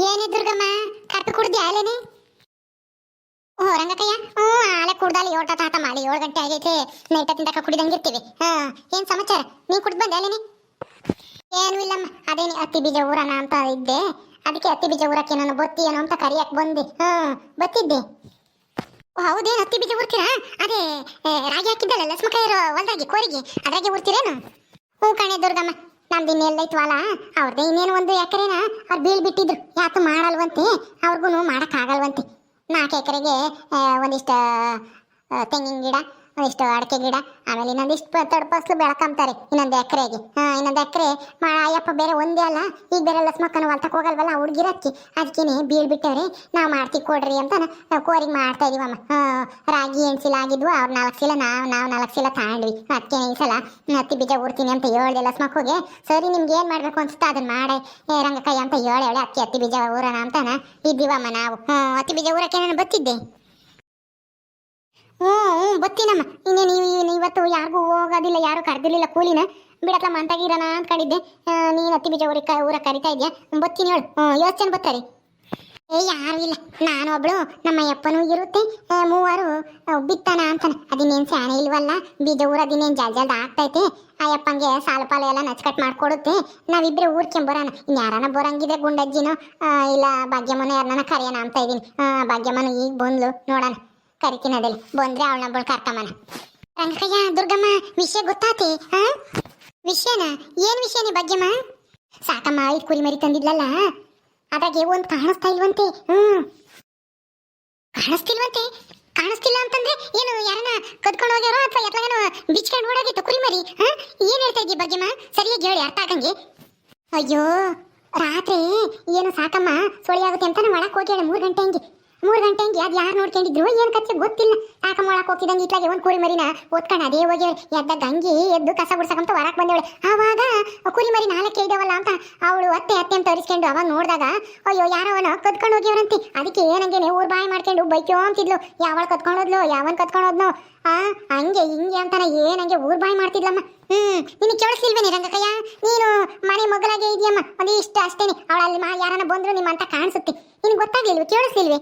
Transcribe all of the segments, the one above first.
ಏನೇ ದುರ್ಗಮ್ಮ ಕಾಪಿ ಕುಡ್ದಿ ಆಲೇನೆ? ಓ ರಂಗಕ್ಕಯ್ಯ, ಆಲೆ ಕುಡ್ದಾಲಿ ಏಟ ತಾತ ಮಾಡಿ 7 ಗಂಟೆ ಆಗೈತೆ. ನೈಟ ತಿಂದಕ ಕುಡಿದಂಗಿರ್ತೀವಿ. ಏನ್ ಸಮಾಚಾರ? ನೀ ಕುಡ್ದು ಬಂದೆ ಆಲೇನೆ? ಏನು ಇಲ್ಲಮ್ಮ, ಅದೇನಿ ಹತ್ತಿ ಬೀಜ ಊರಣ ಅಂತ ಇದ್ದೆ. ಅದಕ್ಕೆ ಹತ್ತಿ ಬೀಜ ಊರಕ್ಕೆ ನಾನು ಬತ್ತಿ ಏನೋ ಅಂತ ಕರಿಯಕ್ ಬಂದೆ. ಬತ್ತಿದ್ದೆ. ಓ ಹೌದೇನು, ಹತ್ತಿ ಬೀಜ ಊರ್ತೀರಾ? ಅದೇ ರಾಗಿ ಹಾಕಿದ್ದಲ್ಲ ಲಸ್ಮಕಾಯಿರೋ ಹೊಲ್ದಾಗಿ ಕೋರಿಗೆ, ಅದ್ರಾಗೆ ಊರ್ತೀರೇನು? ಹ್ಞೂ ಕಣೆ ದುರ್ಗಮ್ಮ, ನಮ್ದು ಇನ್ನೆಲ್ಲ ಇತ್ವಲ್ಲ, ಅವ್ರದ್ದು ಇನ್ನೇನು 1 ಎಕರೆನ ಅವ್ರು ಬೀಳ್ಬಿಟ್ಟಿದ್ರು. ಯಾತು ಮಾಡಲ್ವಂತೆ, ಅವ್ರಿಗೂ ಮಾಡೋಕ್ಕಾಗಲ್ವಂತೆ. 4 ಎಕರೆಗೆ ಒಂದಿಷ್ಟು ತೆಂಗಿನ ಗಿಡ, ಒಂದಿಷ್ಟು ಅಡಿಕೆ ಗಿಡ, ಆಮೇಲೆ ಇನ್ನೊಂದಿಷ್ಟು ತಡಪಸ್ಲು ಬೆಳ್ಕೊಂತಾರೆ ಇನ್ನೊಂದು ಎಕರೆಗೆ. ಇನ್ನೊಂದು ಎಕರೆ ಅಯ್ಯಪ್ಪ ಬೇರೆ ಒಂದೇ ಅಲ್ಲ, ಈಗ ಬೇರೆ ಲಸ್ಮಕ್ಕನ ಹೊಲ್ತಕ್ಕೆ ಹೋಗಲ್ವಲ್ಲ ಹುಡುಗಿರಕ್ಕಿ, ಅದಕ್ಕೇನೆ ಬೀಳ್ಬಿಟ್ಟವ್ರೆ. ನಾವು ಮಾಡ್ತೀವಿ ಕೊಡ್ರಿ ಅಂತ ಕೋರಿಗೆ ಮಾಡ್ತಾ ಇದೀವಮ್ಮ. ರಾಗಿ ಎಣ್ಸಿಲ ಆಗಿದ್ವು, ಅವ್ರು 4 ಚೀಲ, ನಾವು 4 ಚೀಲ ತಗೊಂಡ್ವಿ. ಅದಕ್ಕೆ ಈ ಸಲ ಹತ್ತಿ ಬೀಜ ಊರ್ತೀನಿ ಅಂತ ಹೇಳ್ದೆ ಲಸ್ಮಕ್ಕೋಗೆ. ಸರಿ ನಿಮ್ಗೆ ಏನು ಮಾಡಬೇಕು ಅನ್ಸುತ್ತಾ ಅದನ್ನ ಮಾಡೆ ರಂಗಕ್ಕಯ್ಯ ಅಂತ ಹೇಳಿ ಹತ್ತಿ ಬೀಜ ಊರೋಣ ಅಂತಾನ ಇದ್ದೀವಮ್ಮ ನಾವು. ಹತ್ತಿ ಬೀಜ ಊರಕ್ಕೆ ನಾನು ಬತ್ತಿದ್ದೆ. ಬತ್ತೀನಮ್ಮ. ಇನ್ನೇನು ಇವತ್ತು ಯಾರಿಗೂ ಹೋಗೋದಿಲ್ಲ, ಯಾರು ಕರೆದಿರ್ಲಿಲ್ಲ ಕೂಲಿನ, ಬಿಡತ್ಲ ಮಂತಾಗಿರೋಣ ಅಂದ್ಕೊಂಡಿದ್ದೆ. ನೀನು ಹತ್ತಿ ಬೀಜ ಊರ ಕರಿತಾ ಇದೆಯಾ? ಬತ್ತೀನಿ ಹೇಳು. ಯೋಚನೆ ಬರ್ತಾರೆ. ಯಾರು ಇಲ್ಲ, ನಾನು ಒಬ್ಳು, ನಮ್ಮ ಅಪ್ಪನೂ ಇರುತ್ತೆ, 3 ಬಿತ್ತಾನ ಅಂತಾನೆ. ಅದಿನ್ನೇನು ಸ್ಯಾಣೆ ಇಲ್ವಲ್ಲ, ಬೀಜ ಊರದಿನ್ನೇನು ಜಲ್ದ ಆಗ್ತೈತೆ. ಅಯ್ಯಪ್ಪಂಗೆ ಸಾಲು ಪಾಲು ಎಲ್ಲ ನಚ್ಕಟ್ ಮಾಡ್ಕೊಡುತ್ತೆ. ನಾವಿಬ್ಬರೇ ಊರ್ಕೊಂಬರೋಣ. ಇನ್ಯಾರನ ಬರಂಗಿದ್ರೆ ಗುಂಡಜ್ಜಿನೋ ಇಲ್ಲ ಭಾಗ್ಯಮ್ಮನೋ ಯಾರನ್ನ ಕರೆಯೋಣ ಅಂತ ಇದ್ದೀನಿ. ಭಾಗ್ಯಮ್ಮನು ಈಗ ಬಂದ್ಲು, ನೋಡೋಣ ಕರಿತೀನಿ. ಅದಲ್ಲಿ ಬಂದ್ರೆ ಅವಳನ್ನೊಬ್ಬಳು ಕರ್ಕಮ್ಮನ. ರಂಗಯ್ಯ, ದುರ್ಗಮ್ಮ, ವಿಷಯ ಗೊತ್ತಾತೆ? ವಿಷಯನ? ಏನ್ ವಿಷಯನೇ ಭಾಗ್ಯಮ್ಮ? ಸಾಕಮ್ಮ, ಇದು ಕುರಿ ಮರಿ ತಂದಿದ್ಲಲ್ಲ, ಅದಾಗೆ ಒಂದು ಕಾಣಿಸ್ತಾ ಇಲ್ವಂತೆ. ಕಾಣಿಸ್ತಿಲ್ವಂತೆ? ಕಾಣಿಸ್ತಿಲ್ಲ ಅಂತಂದ್ರೆ ಏನು, ಯಾರನ್ನ ಕದ್ಕೊಂಡು ಹೋಗ್ಯಾರೋ ಅಥವಾ ಎತ್ಲಾಗೇನೋ ಬಿಚ್ಕೊಂಡು ಓಡೋಗಿತ್ತು ಕುರಿ ಮರಿ? ಏನ್ ಹೇಳ್ತಾ ಇದ್ದೀವಿ ಭಾಗ್ಯಮ್ಮ? ಸರಿಯಾಗಿ ಹೇಳಿ, ಅರ್ಥ ಆಗಂಗೆ. ಅಯ್ಯೋ, ರಾತ್ರಿ ಏನು ಸಾಕಮ್ಮ ಸೊಳಿ ಆಗುತ್ತೆ ಅಂತ ನಾವು ಒಳಕ್ಕೆ ಹೋಗ್ಯಾಳ 3 ಗಂಟೆ ಹಂಗೆ. 3 ಗಂಟೆ ಹಂಗೆ ಅದು ಯಾರು ನೋಡ್ಕೊಂಡಿದ್ರು ಏನು ಕಚ್ಚೆ ಗೊತ್ತಿಲ್ಲ. ಸಾಕಮ್ಮ ಒಳಕ್ಕೆ ಹೋಗ್ತಿದ್ದಂಗೆ ಇತ್ಲಾಗೆ ಒಂದು ಕುರಿ ಮರಿನ ಓದ್ಕೊಂಡು ಅದೇ ಹೋಗ್ಯಾಳ. ಎದ್ದಾಗ ಗಂಗಿ ಎದ್ದು ಕಸ ಗುಡ್ಸಕಂತ ಹೊರಕ್ಕೆ ಬಂದೇವಳೆ. ಆವಾಗ ಕುರಿ ಮರಿ 4 ಇದಾವಲ್ಲ ಅಂತ ಅವಳು ಅತ್ತೆ ಅಂತ ಅರಿಸ್ಕೊಂಡು ಅವಾಗ ನೋಡಿದಾಗ ಅಯ್ಯೋ ಯಾರವನ ಕದ್ಕೊಂಡು ಹೋಗ್ಯವ್ರಂತೆ. ಅದಕ್ಕೆ ಏನಂಗೇನೆ ಊರ್ ಬಾಯಿ ಮಾಡ್ಕೊಂಡು ಬೈಕೋ ಅಂತಿದ್ಲು. ಯಾವಳ ಕತ್ಕೊಂಡೋದ್ಲು, ಯಾವನ್ ಕತ್ಕೊಂಡೋದ್ನೋ ಹಂಗೆ ಹಿಂಗೆ ಅಂತಾನೆ ಏನಂಗೆ ಊರ್ ಬಾಯಿ ಮಾಡ್ತಿದ್ಲಮ್ಮ. ನಿನಗೆ ಕೇಳಿಸ್ಲಿಲ್ವೇನೆ ರಂಗಕ್ಕಯ್ಯ? ನೀನು ಮನೆ ಮಗಳಾಗೆ ಇದೆಯಮ್ಮ, ಒಂದಿಷ್ಟು ಅಷ್ಟೇನೆ. ಅವಳಲ್ಲಿ ಯಾರನ್ನ ಬಂದ್ರು ನಿಮ್ಮಂತ ಕಾಣಿಸುತ್ತೆ, ನಿನ್ಗೆ ಗೊತ್ತಾಗ್ಲಿಲ್ವ? ಕೇಳಿಸ್ಲಿಲ್ವೇ?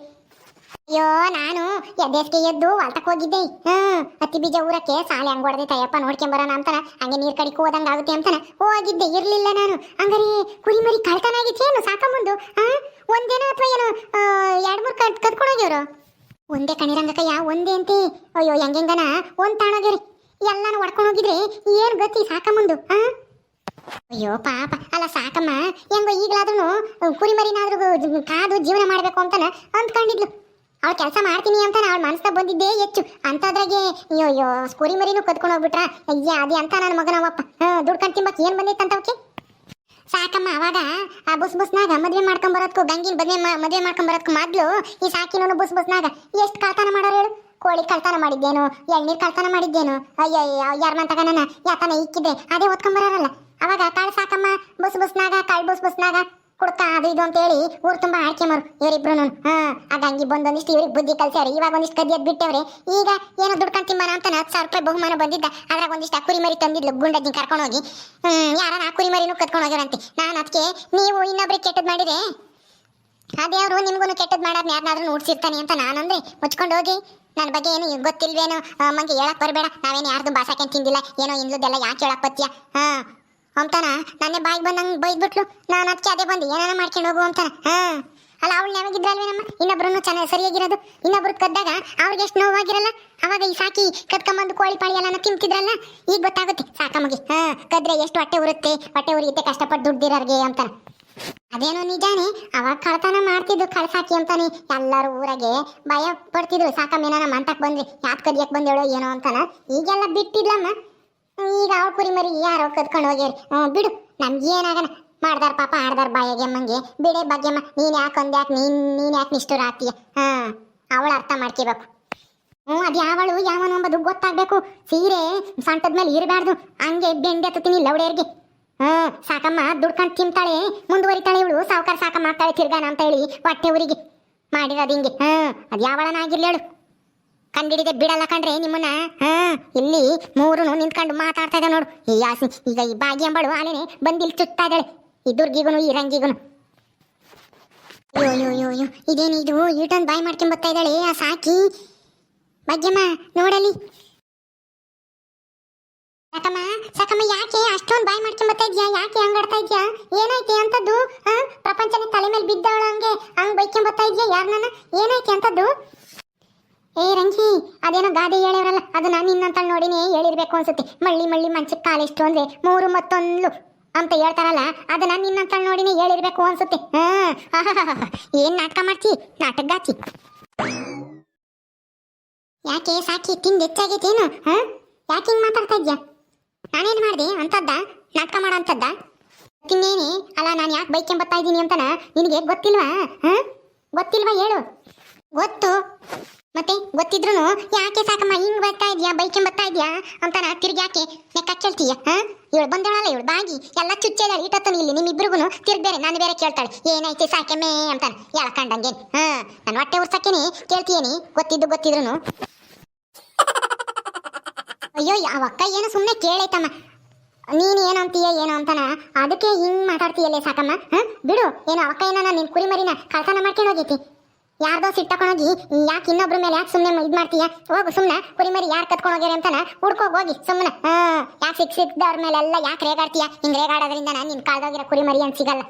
ಅಯ್ಯೋ, ನಾನು ಎದ್ದೇಸ್ಗೆ ಎದ್ದು ಹೊಲ್ತಕ್ಕೆ ಹೋಗಿದ್ದೆ. ಹತ್ತಿ ಬೀಜ ಊರಕ್ಕೆ ಸಾಲೆ ಹಂಗೆ ಹೊಡೆದೆ ತಯ್ಯಪ್ಪ ನೋಡ್ಕೊಂಬರೋಣ ಅಂತಾನ, ಹಂಗೆ ನೀರು ಕಡಿಕೆ ಹೋದಂಗೆ ಆಗುತ್ತೆ ಅಂತಾನ ಹೋಗಿದ್ದೆ. ಇರ್ಲಿಲ್ಲ ನಾನು. ಹಂಗಾರೆ ಕುರಿ ಮರಿ ಕಳ್ತನ ಆಗಿತ್ತೇನು ಸಾಕಮ್ಮಂದು? ಒಂದೇನ ಅಥವಾ ಏನು 2-3 ಕದ್ಕೊಂಡು ಹೋಗ್ಯವ್ರು? ಒಂದೇ ಕಣಿರಂಗಕ್ಕಯ್ಯ, ಒಂದೇ ಅಂತೆ. ಅಯ್ಯೋ ಹೆಂಗನ ಒಂದು ತಾಣೋಗ್ಯವ್ರಿ, ಎಲ್ಲಾನು ಹೊಡ್ಕೊಂಡು ಹೋಗಿದ್ರೆ ಏನು ಗತಿ ಸಾಕಮ್ಮಂದು? ಅಯ್ಯೋ ಪಾಪ. ಅಲ್ಲ ಸಾಕಮ್ಮ ಹೆಂಗೋ ಈಗಲಾದ್ರೂ ಕುರಿ ಮರಿನಾದ್ರೂ ಕಾದು ಜೀವನ ಮಾಡಬೇಕು ಅಂತಾನ ಅಂದ್ಕೊಂಡಿದ್ಲು. ಅವಳು ಕೆಲಸ ಮಾಡ್ತೀನಿ ಅಂತ ಅವಳು ಮನಸ್ಸಾಗ ಬಂದಿದ್ದೇ ಹೆಚ್ಚು ಅಂತದ್ರಾಗೆ ಅಯ್ಯೋ ಕುರಿ ಮರಿನೂ ಕದ್ಕೊಂಡು ಹೋಗ್ಬಿಟ್ರ. ಅಯ್ಯ ಅದೇ ಅಂತ ನನ್ನ ಮಗನವಪ್ಪ ದುಡ್ಕೊಂಡು ತಿಂಬಕ್ಕೆ ಏನು ಬಂದಿತ್ತಂತವಕ್ಕೆ? ಸಾಕಮ್ಮ ಅವಾಗ ಆ ಬಸ್ನಾಗ ಮದ್ವೆ ಮಾಡ್ಕೊಂಬರೋದ್ಕು, ಗಂಗಿನ ಮದ್ವೆ ಮಾಡ್ಕೊಂಬರೋದ್ಕು ಮೊದ್ಲು ಈ ಸಾಕಿನೂ ಬಸ್ನಾಗ ಎಷ್ಟು ಕಳ್ತನ ಮಾಡೋರು ಹೇಳು? ಕೋಳಿ ಕಳ್ತನ ಮಾಡಿದ್ದೇನು, ಎಳ್ನೀರು ಕಳ್ತನ ಮಾಡಿದ್ದೇನು, ಅಯ್ಯೋ ಯಾರ ಮಂತಾಗ ನನ್ನ ಯಾತನ ಇಕ್ಕಿದ್ದೆ ಅದೇ ಓದ್ಕೊಂಬರೋರಲ್ಲ. ಅವಾಗ ಕಾಳು ಸಾಕಮ್ಮ ಬಸ್ನಾಗ ಕಾಳು ಬಸ್ನಾಗ ಕುಡ್ಕ ಅದು ಇದು ಅಂತ ಹೇಳಿ ಊರು ತುಂಬಾ ಆಡ್ಕೆಮರು ಇವರಿಬ್ರು. ಆ ಗಂಗಿ ಬಂದೊಂದಿಷ್ಟು ಇವ್ರಿಗೆ ಬುದ್ಧಿ ಕಲ್ಸ್ಯಾರ. ಇವಾಗ ಒಂದಿಷ್ಟು ಕದಿಯದ್ ಬಿಟ್ಟವ್ರೆ. ಈಗ ಏನೋ ದುಡ್ಕೊಂಡು ತಿಂಬಾನ ಅಂತ 10,000 ರೂಪಾಯಿ ಬಹುಮಾನ ಬಂದಿದ್ದ. ಅದ್ರಾಗ ಒಂದಿಷ್ಟು ಕುರಿ ಮರಿ ತಂದಿದ್ಲು ಗುಂಡಜ್ಜಿ ಕರ್ಕೊಂಡೋಗಿ. ಯಾರನ್ನ ಕುರಿ ಮರಿನೂ ಕತ್ಕೊಂಡು ಹೋಗ್ಯಾರಂತೆ. ನಾನು ಅದಕ್ಕೆ ನೀವು ಇನ್ನೊಬ್ರಿಗೆ ಕೆಟ್ಟದ್ ಮಾಡಿದ್ರೆ ಅದೇ ಅವರು ನಿಮ್ಗೂ ಕೆಟ್ಟದ್ ಮಾಡೋರ್ನ ಯಾರನ್ನಾದ್ರೂ ನೋಡ್ಸಿರ್ತಾನೆ ಅಂತ ನಾನಂದ್ರೆ ಮುಚ್ಕೊಂಡು ಹೋಗಿ ನನ್ನ ಬಗ್ಗೆ ಏನು ಗೊತ್ತಿಲ್ವೇನೋ ಮಂಗೆ ಹೇಳಕ್ ಬರಬೇಡ, ನಾವೇನು ಯಾರ್ದು ಬಾಸಾಕೇನು ತಿಂದಿಲ್ಲ, ಏನೋ ಇನ್ಲದೆಲ್ಲ ಯಾಕೆ ಹೇಳಕ್ ಬತ್ತೀಯ ಅಂತಾನ ನನ್ನೇ ಬಾಯಿಗೆ ಬಂದಂಗೆ ಬೈದ್ಬಿಟ್ಲು. ನಾನು ಅದಕ್ಕೆ ಅದೇ ಬಂದು ಏನಾರ ಮಾಡ್ಕೊಂಡು ಹೋಗು ಅಂತಾನ. ಅಲ್ಲ ಅವಳು ನೆನಗಿದ್ರಲ್ವೇ ನಮ್ಮ ಇನ್ನೊಬ್ರು ಚೆನ್ನಾಗಿ ಸರಿಯಾಗಿರೋದು. ಇನ್ನೊಬ್ರು ಕದ್ದಾಗ ಅವ್ರಿಗೆ ಎಷ್ಟು ನೋವಾಗಿರಲ್ಲ. ಅವಾಗ ಈ ಸಾಕಿ ಕದ್ಕೊಂಬಂದು ಕೋಳಿ ಪಾಳಿ ಎಲ್ಲ ತಿಂತಿದ್ರಲ್ಲ, ಈಗ ಗೊತ್ತಾಗುತ್ತೆ ಸಾಕಮ್ಮಗೆ. ಕದ್ರೆ ಎಷ್ಟು ಹೊಟ್ಟೆ ಉರಿಯುತ್ತೆ ಕಷ್ಟಪಟ್ಟು ದುಡ್ದಿರೋರ್ಗೆ ಅಂತಾನ. ಅದೇನೋ ನಿಜಾನೇ, ಅವಾಗ ಕಳ್ತನ ಮಾಡ್ತಿದ್ದು ಕಳ್ಸಾಕಿ ಅಂತಾನೆ ಎಲ್ಲರೂ ಊರಾಗೆ ಭಯ ಪಡ್ತಿದ್ರು. ಸಾಕಮ್ಮ ಏನಾರ ಮಂತಕ್ಕೆ ಬಂದ್ರೆ ಯಾಕೆ ಕದಿಯಕ್ಕೆ ಬಂದೇಳೋ ಏನೋ ಅಂತಾನ. ಈಗೆಲ್ಲ ಬಿಟ್ಟಿದ್ಲಮ್ಮ. ಈಗ ಅವ್ರ ಕುರಿ ಮರಿ ಯಾರೋ ಕದ್ಕೊಂಡು ಹೋಗ್ಯಾರಿ. ಬಿಡು, ನಮ್ಗೆ ಏನಾಗಣ, ಮಾಡ್ದಾರ ಪಾಪ ಆಡ್ದಾರ ಬಾಯಿಗೆ ಅಮ್ಮಂಗೆ. ಬಿಡೆ ಭಾಗ್ಯಮ್ಮ, ನೀನ್ ಯಾಕೆ ನೀನ್ ಯಾಕೆ ನಿಷ್ಠುರ ಆಗ್ತೀಯ? ಅವಳು ಅರ್ಥ ಮಾಡ್ಕೋಬೇಕು. ಅದು ಯಾವನೊಂಬದು ಗೊತ್ತಾಗ್ಬೇಕು. ಸೀರೆ ಸೊಂಟದ ಮೇಲೆ ಇರಬಾರ್ದು, ಹಂಗೆ ಬೆಂಡೆ ಹತ್ತೀನಿ ಲೌಡೇರ್ಗೆ. ಸಾಕಮ್ಮ ದುಡ್ಕೊಂಡು ತಿಂತಾಳೆ, ಮುಂದುವರಿತಾಳೆ. ಇವಳು ಸಾವುಕಾರ ಸಾಕಮ್ಮ ಆಗ್ತಾಳೆ ತಿರ್ಗಾನ ಅಂತ ಹೇಳಿ ಹೊಟ್ಟೆ ಊರಿಗೆ ಮಾಡಿರೋದು ಹಿಂಗೆ. ಅದು ಯಾವಳನಾಗಿರ್ಲಿ ಹೇಳು, ಕಂಡಿಡಿದೆ ಬಿಡಲ್ಲ ಕಣ್ರೆ ನಿಮ್ಮನ್ನ. ಇಲ್ಲಿ 3 ನಿಂತ್ಕೊಂಡು ಮಾತಾಡ್ತಾ ಇದ್ದ ನೋಡು. ಈ ಯಾಸಿ ಈಗ ಈ ಭಾಗ್ಯ ಅಂಬಳು ಆಲೇನೆ ಬಂದಿಲ್ಲಿ ಚುತ್ತಾ ಇದ್ದಾಳೆ, ಈ ದುರ್ಗಿಗುನು ಈ ರಂಗಿಗುನು. ಅಯ್ಯೋ ಅಯ್ಯೋ ಅಯ್ಯೋ ಅಯ್ಯೋ ಇದೇನು ಇದು ಈಟೊಂದು ಬಾಯಿ ಮಾಡ್ಕೊಂಡ್ ಬರ್ತಾ ಇದ್ದಾಳೆ ಆ ಸಾಕಿ. ಭಾಗ್ಯಮ್ಮ ನೋಡಲಿ. ಸಾಕಮ್ಮ ಸಾಕಮ್ಮ ಯಾಕೆ ಅಷ್ಟೊಂದು ಬಾಯಿ ಮಾಡ್ಕೊಂಡ್ ಬರ್ತಾ ಇದ್ಯಾ? ಯಾಕೆ ಹಂಗಾಡ್ತಾ ಇದ್ಯಾ? ಏನೈತಿ ಅಂತದ್ದು? ಪ್ರಪಂಚನೇ ತಲೆ ಮೇಲೆ ಬಿದ್ದವಳ ಹಂಗ್ ಬೈಕೊಂಡ್ ಬರ್ತಾ ಇದ್ಯಾ ಯಾರನ್ನ? ಏನೈತಿ ಅಂತದ್ದು? ಏ ರಂಗಿ, ಅದೇನೋ ಗಾದೆ ಹೇಳಿವ್ರಲ್ಲ, ಅದು ನಾನು ನಿನ್ನಂತ ನೋಡಿನೇ ಹೇಳಿರ್ಬೇಕು ಅನ್ಸುತ್ತೆ. ಮಳ್ಳಿ ಮಳ್ಳಿ ಮಂಚಕ್ಕೆ ಕಾಲೆಷ್ಟು ಅಂದ್ರೆ 3 ಮತ್ತೊಂದು ಅಂತ ಹೇಳ್ತಾರಲ್ಲ, ಅದು ನಾನು ನಿನ್ನಂತ ನೋಡಿನೇ ಹೇಳಿರ್ಬೇಕು ಅನ್ಸುತ್ತೆ. ಏನ್ ನಾಟಕ ಮಾಡ್ತಿ, ನಾಟಕಗಾತಿ. ಯಾಕೆ ಸಾಕಿ ತಿಂದು ಹೆಚ್ಚಾಗೈತೇನು? ಯಾಕೆ ಹಿಂಗ್ ಮಾತಾಡ್ತಾ ಇದ್ಯಾ? ನಾನೇನ್ ಮಾಡ್ದೆ ಅಂತದ್ದ? ನಾಟಕ ಮಾಡೋ ಅಂತದ್ದ? ತಿನ್ನೇನೆ ಅಲ್ಲ, ನಾನು ಯಾಕೆ ಬೈಕೊಂಡ್ ಬರ್ತಾ ಇದ್ದೀನಿ ಅಂತನ ನಿನಗೆ ಗೊತ್ತಿಲ್ವಾ? ಗೊತ್ತಿಲ್ವಾ ಹೇಳು. ಗೊತ್ತು, ಮತ್ತೆ ಗೊತ್ತಿದ್ರು ಯಾಕೆ ಸಾಕಮ್ಮ ಹಿಂಗ್ ಬರ್ತಾ ಇದ್ಯಾ, ಬೈಕೊಂಡ್ ಬರ್ತಾ ಇದ್ಯಾ ಅಂತಾನ ತಿರ್ಗಿ ಯಾಕೆ ನೆಕ್ಕ ಕೇಳ್ತೀಯ? ಇವಳು ಬಂದವಳಲ್ಲ, ಇವಳು ಬಾಗಿ ಎಲ್ಲ ಚುಚ್ಚೇದಾಳೆ ಇಟ್ಟತ್ತನು ಇಲ್ಲಿ ನಿಮ್ಮಿಬ್ರಿಗೂ. ತಿರ್ಗಿ ಬೇರೆ ನಾನು ಬೇರೆ ಕೇಳ್ತಾಳೆ ಏನೈತೆ ಸಾಕೆಮ್ಮೆ ಅಂತಾನ ಎಳ್ಕಂಡಂಗೆ. ನಾನು ಹೊಟ್ಟೆ ಉರ್ಸಕ್ಕೇನೆ ಕೇಳ್ತೀಯೇನಿ ಗೊತ್ತಿದ್ರು. ಅಯ್ಯೋ ಯಾವ ಅಕ್ಕ ಏನೋ ಸುಮ್ಮನೆ ಕೇಳೈತಮ್ಮ, ನೀನು ಏನು ಅಂತೀಯ ಏನೋ ಅಂತಾನ ಅದಕ್ಕೆ ಹಿಂಗ್ ಮಾತಾಡ್ತೀಯಲ್ಲೇ ಸಾಕಮ್ಮ. ಬಿಡು, ಏನೋ ಅಕ್ಕ ಏನೋ ನಿನ್ ಕುರಿ ಮರಿನ ಕಳ್ತನ ಮಾಡ್ಕೊಂಡು ಹೋಗೈತಿ. ಯಾರ್ದೋ ಸಿಟ್ಟಕೊಂಡೋಗಿ ಯಾಕೆ ಇನ್ನೊಬ್ರ ಮೇಲೆ ಯಾಕೆ ಸುಮ್ಮನೆ ಇದು ಮಾಡ್ತೀಯ? ಹೋಗು ಸುಮ್ಮನೆ, ಕುರಿಮರಿ ಯಾರು ಕತ್ಕೊಂಡು ಹೋಗ್ಯಾರ ಅಂತಾನ ಹುಡ್ಕೋಗಿ ಹೋಗಿ ಸುಮ್ಮನೆ. ಯಾಕೆ ಸಿಕ್ದವ್ರ ಮೇಲೆಲ್ಲ ಯಾಕೆ ರೇಗಾಡ್ತೀಯ? ಹಿಂಗೆ ರೇಗಾಡೋದ್ರಿಂದ ನಿನ್ ಕಾಲ್ದೋಗಿರೋ ಕುರಿಮರಿ ಅಂತ ಸಿಗಲ್ಲ.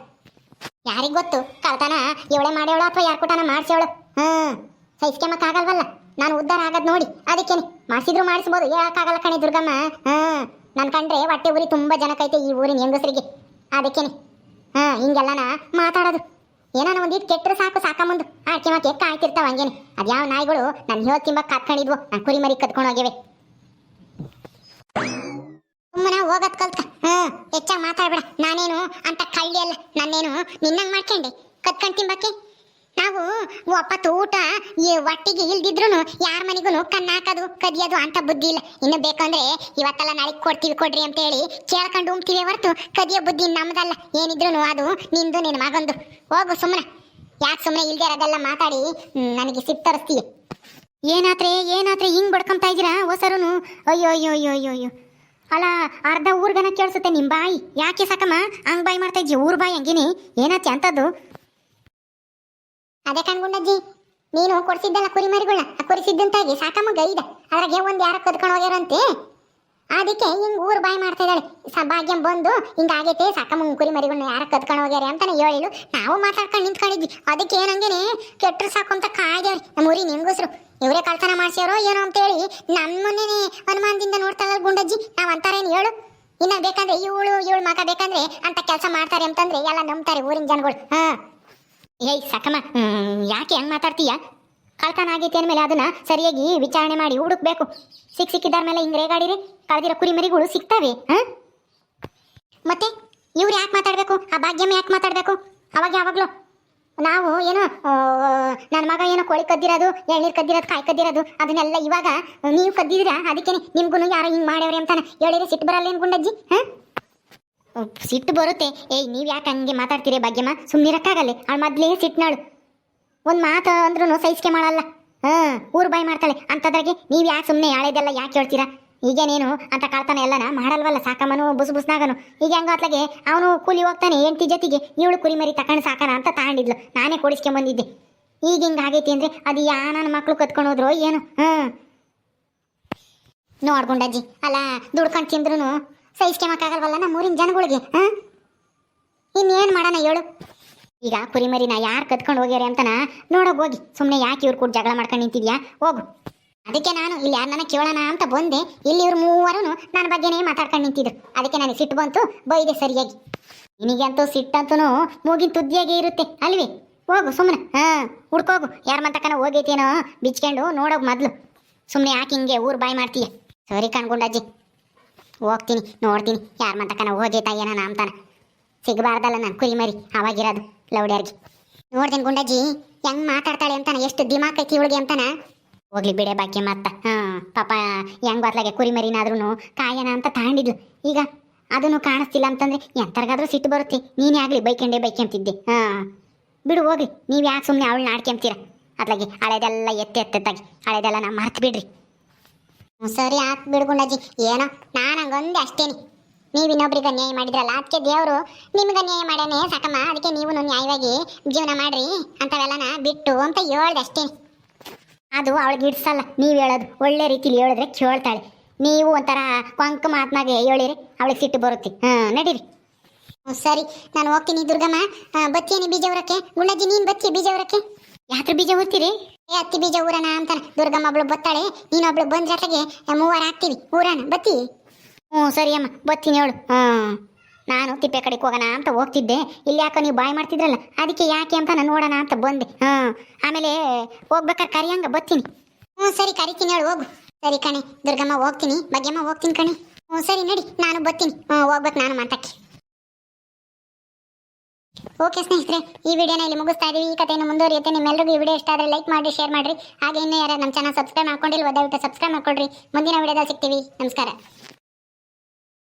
ಯಾರಿಗ್ ಗೊತ್ತು, ಕಳ್ತನ ಇವಳೆ ಮಾಡ್ಯವಳು ಅಥವಾ ಯಾರು ಕೂಟನ ಮಾಡ್ಸೇವಳು? ಸಹಿಸ್ಕೆಮಕ್ಕಾಗಲ್ವಲ್ಲ, ನಾನು ಉದ್ಧಾರ ಆಗದ್ ನೋಡಿ ಅದಕ್ಕೇನೆ. ಮಾಡಿಸಿದ್ರು ಮಾಡಿಸ್ಬೋದು, ಹೇಳಕ್ಕಾಗಲ್ಲ ಕಣೆ ದುರ್ಗಮ್ಮ. ನನ್ ಕಂಡ್ರೆ ಹೊಟ್ಟೆ ಉರಿ ತುಂಬಾ ಜನಕ್ಕೈತೆ ಈ ಊರಿನ ಹೆಂಗಸರಿಗೆ, ಅದಕ್ಕೇನೆ ಹಿಂಗೆಲ್ಲನ ಮಾತಾಡೋದು. ಏನಾನ ಒಂದಿಟ್ಟು ಕೆಟ್ಟರು ಸಾಕು ಸಾಕಮ್ಮಂದು ಆಕೆ ಮಾಕೆ ಕಾಯ್ತಿರ್ತಾವ ಹಂಗೇನೆ. ಅದ್ಯಾವ ನಾಯಿಗಳು ನನ್ನ ಹೇಳಿ ತಿಂಬಕ್ ಕತ್ಕೊಂಡಿದ್ವು, ನಾನು ಕುರಿ ಮರಿ ಕತ್ಕೊಂಡು ಹೋಗ್ಯವೆ. ಸುಮ್ಮನೆ ಹೋಗತ್ ಕಲ್ತ ಹೆಚ್ಚಾಗಿ ಮಾತಾಡ್ಬೇಡ. ನಾನೇನು ಅಂತ ಕಳ್ಳಿ ಅಲ್ಲ, ನಾನೇನು ನಿನ್ನಂಗ್ ಮಾಡ್ಕೊಂಡೆ ಕತ್ಕೊಂಡ್ ತಿಂಬಕ್ಕೆ. ನಾವು ಒಪ್ಪತ್ತು ಊಟ ಒಟ್ಟಿಗೆ ಇಲ್ದಿದ್ರು ಯಾರ ಮನೆಗೂ ಕಣ್ಣು ಹಾಕೋದು ಕದಿಯೋದು ಅಂತ ಬುದ್ಧಿ ಇಲ್ಲ. ಇನ್ನು ಬೇಕಂದ್ರೆ ಇವತ್ತೆಲ್ಲ ನಾಳೆ ಕೊಡ್ತೀವಿ ಕೊಡ್ರಿ ಅಂತ ಹೇಳಿ ಕೇಳ್ಕೊಂಡು ಉಂಬ್ತೀವಿ ಹೊರತು ಕದಿಯೋ ಬುದ್ಧಿ ನಮ್ದಲ್ಲ. ಏನಿದ್ರು ಅದು ನಿಂದು ನಿನ್ನ ಮಗಂದು. ಹೋಗು ಸುಮ್ಮನೆ, ಯಾಕೆ ಸುಮ್ಮನೆ ಇಲ್ದೇ ಇರೋದೆಲ್ಲ ಮಾತಾಡಿ ನನಗೆ ಸಿಟ್ಟು ತರಿಸ್ತೀಯ. ಏನಾತ್ರೆ ಹಿಂಗ್ ಬಡ್ಕೊಂತ ಇದ್ದೀರಾ ಹೊಸರುನು? ಅಯ್ಯೋ ಅಯ್ಯೋ ಅಯ್ಯೋ ಅಯ್ಯೋ ಅಯ್ಯೋ, ಅಲ್ಲ ಅರ್ಧ ಊರ್ಗನ ಕೇಳಿಸುತ್ತೆ ನಿಮ್ಮ ಬಾಯಿ. ಯಾಕೆ ಸಾಕಮ್ಮ ಹಂಗ್ ಬಾಯಿ ಮಾಡ್ತಾ ಇದ್ದೀಯ? ಊರ್ ಬಾಯಿ ಹಂಗೇನಿ ಏನಾತಿ ಅಂತದ್ದು? ಅದೇ ಕಣ್ಗುಂಡಜ್ಜಿ, ನೀನು ಕೊಡ್ಸಿದ್ದಲ್ಲ ಕುರಿಮರಿಗಳನ್ನ, ಕೊಡಿಸಿದ್ದಂತಾಗಿ ಸಾಕಮ್ಮ ಗೈದ ಅದ್ರಾಗೆ ಒಂದ್ ಯಾರ ಕದ್ಕೊಂಡು ಹೋಗ್ಯಾರಂತೆ. ಅದಕ್ಕೆ ಹಿಂಗ್ ಊರ್ ಬಾಯಿ ಮಾಡ್ತಾ ಇದ್ದಾಳೆ. ಭಾಗ್ಯಂ ಬಂದು ಹಿಂಗಾಗೈತೆ ಸಾಕಮ್ಮ ಕುರಿಮರಿಗಳನ್ನ ಯಾರ ಕದ್ಕೊಂಡು ಹೋಗ್ಯಾರ ಅಂತಾನೆ ಹೇಳಿಳು. ನಾವು ಮಾತಾಡ್ಕೊಂಡು ನಿಂತ್ಕೊಂಡಿದ್ವಿ. ಅದಕ್ಕೆ ಏನಂಗೇನೆ ಕೆಟ್ಟರು ಸಾಕು ಅಂತ ಕಾಯ್ದೇವ್ರಿ ನಮ್ಮ ಊರಿನ ಹೆಂಗಸ್ರು. ಇವರೇ ಕಳ್ತನ ಮಾಡ್ಸ್ಯಾರೋ ಏನೋ ಅಂತೇಳಿ ನಮ್ಮನ್ನೇನೆ ಅನುಮಾನದಿಂದ ನೋಡ್ತಾಳ ಗುಂಡಜ್ಜಿ. ನಾವ್ ಅಂತಾರೇನು ಹೇಳು? ಇನ್ನ ಬೇಕಂದ್ರೆ ಇವಳು ಮಗ ಬೇಕಂದ್ರೆ ಅಂತ ಕೆಲಸ ಮಾಡ್ತಾರೆ ಅಂತಂದ್ರೆ ಎಲ್ಲ ನಂಬ್ತಾರೆ ಊರಿನ ಜನಗಳು. ಏಯ್ ಸಾಕಮ್ಮ, ಯಾಕೆ ಹೆಂಗ್ ಮಾತಾಡ್ತೀಯ? ಕಳ್ತನ ಆಗೈತೆ ಅಂದಮೇಲೆ ಅದನ್ನ ಸರಿಯಾಗಿ ವಿಚಾರಣೆ ಮಾಡಿ ಹುಡುಕ್ಬೇಕು. ಸಿಕ್ಕಿದಾರ ಮೇಲೆ ಹಿಂಗ್ ರೇಗಾಡಿರಿ ಕಳೆದಿರೋ ಕುರಿಮರಿಗಳು ಸಿಗ್ತಾವೆ. ಮತ್ತೆ ಇವ್ರು ಯಾಕೆ ಮಾತಾಡ್ಬೇಕು? ಆ ಭಾಗ್ಯಮ್ಮ ಯಾಕೆ ಮಾತಾಡ್ಬೇಕು? ಯಾವಾಗ್ಲೂ ನಾವು ಏನೋ ನನ್ನ ಮಗ ಏನೋ ಕೋಳಿ ಕದ್ದಿರೋದು, ಎಳ್ನೀರು ಕದ್ದಿರೋದು, ಕಾಯಿ ಕದ್ದಿರೋದು ಅದನ್ನೆಲ್ಲ ಇವಾಗ ನೀವು ಕದ್ದಿದ್ದೀರಾ. ಅದಕ್ಕೇನೆ ನಿಮ್ಗೂ ಯಾರೋ ಹಿಂಗ್ ಮಾಡ್ಯವ್ರಿ ಅಂತಾನೆ ಹೇಳಿದ್ರೆ ಸಿಟ್ಟು ಬರಲ್ಲ ಏನು ಗುಂಡಜ್ಜಿ? ಸಿಟ್ಟು ಬರುತ್ತೆ. ಏಯ್ ನೀವ್ ಯಾಕೆ ಹಂಗೆ ಮಾತಾಡ್ತೀರಿ ಭಾಗ್ಯಮ್ಮ? ಸುಮ್ಮನಿರಕ್ಕಾಗಲ್ಲ, ಅವಳು ಮೊದ್ಲೇ ಸಿಟ್ನಾಳು. ಒಂದು ಮಾತು ಅಂದ್ರೂ ಸಹಿಸ್ಕೆ ಮಾಡಲ್ಲ. ಊರು ಬಾಯಿ ಮಾಡ್ತಾಳೆ ಅಂತದ್ರಾಗೆ ನೀವು ಯಾಕೆ ಸುಮ್ಮನೆ ಯಾಳೆದೆಲ್ಲ ಯಾಕೆ ಹೇಳ್ತೀರಾ? ಈಗೇನೇನು ಅಂತ ಕಳ್ತಾನೆ ಎಲ್ಲನ ಮಾಡಲ್ವಲ್ಲ ಸಾಕಮ್ಮನು ಬುಸ್ನಾಗನು. ಈಗ ಹೆಂಗ ಅತ್ಲಾಗೆ ಅವನು ಕೂಲಿ ಹೋಗ್ತಾನೆ ಹೆಂಡತಿ ಜೊತೆಗೆ, ಇವಳು ಕುರಿಮರಿ ತಕೊಂಡು ಸಾಕಣ ಅಂತ ತಗೊಂಡಿದ್ಲು. ನಾನೇ ಕೊಡಿಸ್ಕೊಂಬಂದಿದ್ದೆ. ಈಗ ಹಿಂಗೆ ಆಗೈತಿ ಅಂದ್ರೆ ಅದು ನನ್ನ ಮಕ್ಳು ಕತ್ಕೊಂಡು ಹೋದ್ರು ಏನು? ನೋಡ್ಗುಂಡಜ್ಜಿ, ಅಲ್ಲ ದುಡ್ಕೊಂಡು ತಿಂದ್ರು ಸಹಿಸ್ಕೊಂಬಕ್ಕಾಗಲ್ವಲ್ಲ ನಮ್ಮ ಊರಿನ ಜನಗಳಿಗೆ. ಇನ್ನೇನು ಮಾಡೋಣ ಹೇಳು? ಈಗ ಕುರಿಮರಿನ ಯಾರು ಕತ್ಕೊಂಡು ಹೋಗ್ಯಾರೆ ಅಂತನ ನೋಡೋಗಿ ಹೋಗಿ. ಸುಮ್ಮನೆ ಯಾಕೆ ಇವ್ರು ಕೂಡ ಜಗಳ ಮಾಡ್ಕೊಂಡು ನಿಂತಿದ್ಯಾ? ಹೋಗು. ಅದಕ್ಕೆ ನಾನು ಇಲ್ಲಿ ಯಾರನ್ನ ಕೇಳೋಣ ಅಂತ ಬಂದೆ. ಇಲ್ಲಿ ಇವ್ರು ಮೂವರು ನನ್ನ ಬಗ್ಗೆನೇ ಮಾತಾಡ್ಕೊಂಡು ನಿಂತಿದ್ರು. ಅದಕ್ಕೆ ನನಗೆ ಸಿಟ್ಟು ಬಂತು, ಬೈದೆ ಸರಿಯಾಗಿ. ನಿನಗಂತೂ ಸಿಟ್ಟಂತೂ ಮೂಗಿನ ತುದ್ದಿಯಾಗೆ ಇರುತ್ತೆ ಅಲ್ವೇ? ಹೋಗು ಸುಮ್ಮನೆ, ಹುಡ್ಕೋಗು. ಯಾರ ಮಂತಕನ ಹೋಗೈತೇನೋ ಬಿಚ್ಕೊಂಡು ನೋಡೋಗು ಮೊದಲು. ಸುಮ್ಮನೆ ಯಾಕೆ ಹಿಂಗೆ ಊರು ಬಾಯಿ ಮಾಡ್ತೀಯ? ಸರಿ ಕಣ್ಗುಂಡಜ್ಜಿ, ಹೋಗ್ತೀನಿ ನೋಡ್ತೀನಿ ಯಾರ ಮಂತಕನ ಹೋಗೈತಾ ಏನ ಅಂತಾನ. ಸಿಗಬಾರ್ದಲ್ಲ ನಾನು ಕುರಿಮರಿ ಅವಾಗಿರೋದು ಲೌಡ್ಯಾರ್ಗೆ. ನೋಡ್ದೇನು ಗುಂಡಜ್ಜಿ ಹೆಂಗ್ ಮಾತಾಡ್ತಾಳೆ ಅಂತಾನ, ಎಷ್ಟು ದಿಮಾಕ್ ಐತಿ ಇವಳಿಗೆ ಅಂತಾನ. ಹೋಗ್ಲಿ ಬಿಡೆ ಬಾಕಿ ಮತ್ತ. ಪಾಪ ಹೆಂಗ್ ಬತ್ಲಾಗೆ ಕುರಿಮರಿನಾದ್ರೂ ಕಾಯನ ಅಂತ ತಗೊಂಡಿದ್ಲು. ಈಗ ಅದನ್ನು ಕಾಣಿಸ್ತಿಲ್ಲ ಅಂತಂದ್ರೆ ಎಂತರ್ಗಾದ್ರೂ ಸಿಟ್ಟು ಬರುತ್ತೆ. ನೀನೇ ಆಗ್ಲಿ ಬೈಕೆಂತಿದ್ದೆ. ಬಿಡು ಹೋಗ್ಲಿ, ನೀವು ಯಾಕೆ ಸುಮ್ಮನೆ ಅವಳನ್ನ ಆಡ್ಕೊಂತೀರ? ಅತ್ಲಾಗೆ ಹಳೆದೆಲ್ಲ ಎತ್ತೆತ್ತಾಗಿ ಹಳೆದೆಲ್ಲ ನಾ ಮರ್ತು ಬಿಡ್ರಿ. ಸರಿ ಆತ್ ಬಿಡು ಗುಂಡಜ್ಜಿ, ಏನೋ ನಾನು ಹಂಗೊಂದು ಅಷ್ಟೇನಿ. ನೀವು ಇನ್ನೊಬ್ರಿಗೆ ಅನ್ಯಾಯ ಮಾಡಿದ್ರಲ್ಲ ಅದಕ್ಕೆ ದೇವರು ನಿಮ್ಗೆ ಅನ್ಯಾಯ ಮಾಡ್ಯಾನೆ ಸಾಕಮ್ಮ, ಅದಕ್ಕೆ ನೀವು ನ್ಯಾಯವಾಗಿ ಜೀವನ ಮಾಡ್ರಿ ಅಂತವೆಲ್ಲನ ಬಿಟ್ಟು ಅಂತ ಹೇಳ್ದೆ ಅಷ್ಟೇ. ಅದು ಅವಳಿಗೆ ಇಡ್ಸಲ್ಲ, ನೀವು ಹೇಳೋದು ಒಳ್ಳೆ ರೀತಿಲಿ ಹೇಳಿದ್ರೆ ಕೇಳ್ತಾಳೆ. ನೀವು ಒಂಥರ ಕೊಂಕ ಮಾತನಾಗೆ ಹೇಳಿರಿ ಅವಳಿಗೆ ಸಿಟ್ಟು ಬರುತ್ತೆ. ನಡೀರಿ. ಸರಿ, ನಾನು ಹೋಗ್ತೀನಿ ದುರ್ಗಮ್ಮ. ಬತ್ತೀನಿ ಬೀಜ ಊರಕ್ಕೆ. ಗುಂಡಜ್ಜಿ ನೀನು ಬತ್ತಿ ಬೀಜ ಊರಕ್ಕೆ. ಯಾತ್ರ ಬೀಜ ಊರ್ತೀರಿ? ಹತ್ತಿ ಬೀಜ ಊರಣ ಅಂತಾನೆ. ದುರ್ಗಮ್ಮ ಒಬ್ಳು ಬತ್ತಾಳೆ, ನೀನೊಬ್ಳು ಬಂದ್ರ ಜೊತೆಗೆ ಮೂವರು ಹಾಕ್ತೀವಿ ಊರಣ. ಬತ್ತಿ? ಸರಿ ಅಮ್ಮ, ಬತ್ತೀನಿ ಹೇಳು. ನಾನು ತಿಪ್ಪೆ ಕಡೆಗೆ ಹೋಗೋಣ ಅಂತ ಹೋಗ್ತಿದ್ದೆ. ಇಲ್ಲಿ ಯಾಕೋ ನೀವು ಬಾಯ್ ಮಾಡ್ತಿದ್ರಲ್ಲ, ಅದಕ್ಕೆ ಯಾಕೆ ಅಂತ ನಾನು ನೋಡೋಣ ಅಂತ ಬಂದೆ. ಆಮೇಲೆ ಹೋಗ್ಬೇಕಾದ್ರೆ ಕರಿಯಂಗ ಬತ್ತೀನಿ. ಸರಿ, ಕರಿತೀನಿ ಹೇಳು, ಹೋಗು. ಸರಿ ಕಣೆ ದುರ್ಗಮ್ಮ, ಹೋಗ್ತೀನಿ. ಭಾಗ್ಯಮ್ಮ ಹೋಗ್ತೀನಿ ಕಣೆ. ಸರಿ ನಡಿ, ನಾನು ಬತ್ತೀನಿ. ಹೋಗ್ಬೇಕು ನಾನು ಮಾತಾಕಿ. ಓಕೆ ಸ್ನೇಹಿತರೆ, ಈ ವಿಡಿಯೋನ ಇಲ್ಲಿ ಮುಗಿಸ್ತಾ ಇದೀವಿ. ಈ ಕಥೆಯನ್ನು ಮುಂದುವರಿಯುತ್ತೆ. ನಿಮ್ಮೆಲ್ಲರಿಗೂ ಈ ವಿಡಿಯೋ ಇಷ್ಟ ಆದರೆ ಲೈಕ್ ಮಾಡಿ, ಶೇರ್ ಮಾಡಿರಿ. ಹಾಗೆ ಇನ್ನೂ ಯಾರು ನಮ್ಮ ಚಾನಲ್ ಸಬ್ಸ್ಕ್ರೈಬ್ ಮಾಡ್ಕೊಂಡಿಲ್ವ ದಯವಿಟ್ಟು ಸಬ್ಸ್ಕ್ರೈಬ್ ಮಾಡ್ಕೊಳ್ರಿ. ಮುಂದಿನ ವಿಡಿಯೋದಲ್ಲಿ ಸಿಗ್ತೀವಿ. ನಮಸ್ಕಾರ.